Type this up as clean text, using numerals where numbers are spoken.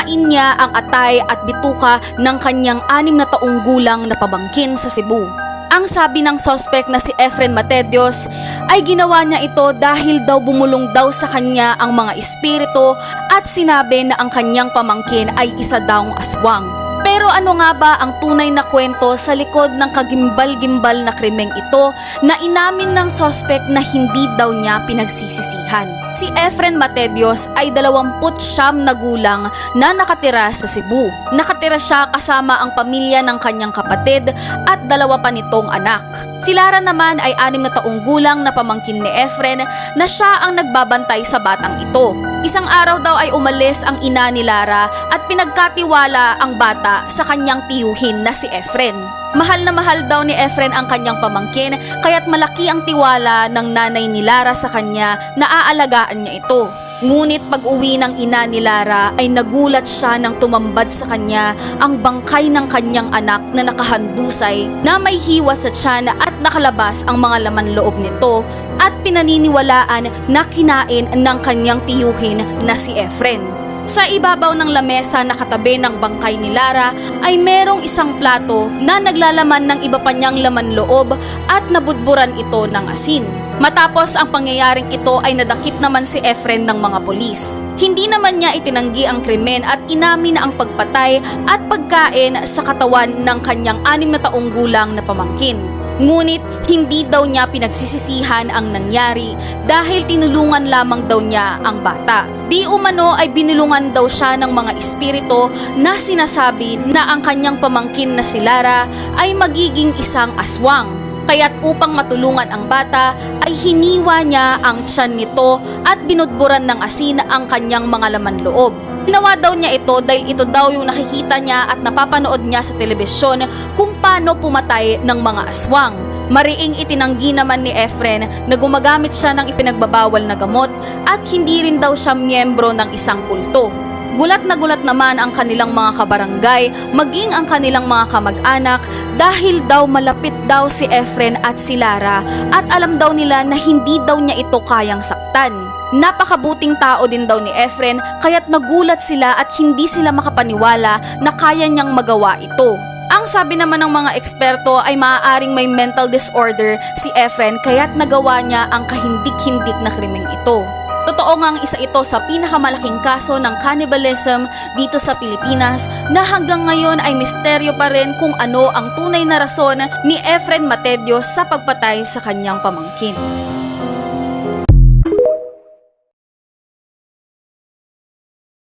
Kinain niya ang atay at bituka ng kanyang 6 na taong gulang na pamangkin sa Cebu. Ang sabi ng suspect na si Efren Matedios ay ginawa niya ito dahil daw bumulong daw sa kanya ang mga espiritu at sinabi na ang kanyang pamangkin ay isa dawng aswang. Pero ano nga ba ang tunay na kwento sa likod ng kagimbal-gimbal na krimeng ito na inamin ng suspect na hindi daw niya pinagsisisihan? Si Efren Matedios ay 29 na gulang na nakatira sa Cebu. Nakatira siya kasama ang pamilya ng kanyang kapatid at 2 pa nitong anak. Si Lara naman ay 6 na taong gulang na pamangkin ni Efren na siya ang nagbabantay sa batang ito. Isang araw daw ay umalis ang ina ni Lara at pinagkatiwala ang bata sa kanyang tiyuhin na si Efren. Mahal na mahal daw ni Efren ang kanyang pamangkin kaya't malaki ang tiwala ng nanay ni Lara sa kanya na aalagaan niya ito. Ngunit pag-uwi ng ina ni Lara ay nagulat siya nang tumambad sa kanya ang bangkay ng kanyang anak na nakahandusay na may hiwa sa tiyan at nakalabas ang mga laman loob nito at pinaniniwalaan na kinain ng kanyang tiyuhin na si Efren. Sa ibabaw ng lamesa na katabi ng bangkay ni Lara ay merong isang plato na naglalaman ng iba pa niyang laman loob at nabudburan ito ng asin. Matapos ang pangyayaring ito ay nadakip naman si Efren ng mga pulis. Hindi naman niya itinanggi ang krimen at inamin na ang pagpatay at pagkain sa katawan ng kanyang 6 na taong gulang na pamangkin. Ngunit hindi daw niya pinagsisisihan ang nangyari dahil tinulungan lamang daw niya ang bata. Di umano ay binulungan daw siya ng mga espiritu na sinasabi na ang kanyang pamangkin na si Lara ay magiging isang aswang. Kaya't upang matulungan ang bata ay hiniwa niya ang tiyan nito at binudburan ng asin ang kanyang mga laman loob. Ginawa daw niya ito dahil ito daw yung nakikita niya at napapanood niya sa telebisyon kung paano pumatay ng mga aswang. Mariing itinanggi naman ni Efren na gumagamit siya ng ipinagbabawal na gamot at hindi rin daw siya miyembro ng isang kulto. Gulat na gulat naman ang kanilang mga kabarangay, maging ang kanilang mga kamag-anak dahil daw malapit daw si Efren at si Lara at alam daw nila na hindi daw niya ito kayang saktan. Napakabuting tao din daw ni Efren kaya't nagulat sila at hindi sila makapaniwala na kaya niyang magawa ito. Ang sabi naman ng mga eksperto ay maaaring may mental disorder si Efren kaya't nagawa niya ang kahindik-hindik na krimeng ito. Totoo ngang isa ito sa pinakamalaking kaso ng cannibalism dito sa Pilipinas na hanggang ngayon ay misteryo pa rin kung ano ang tunay na rason ni Efren Matedios sa pagpatay sa kanyang pamangkin.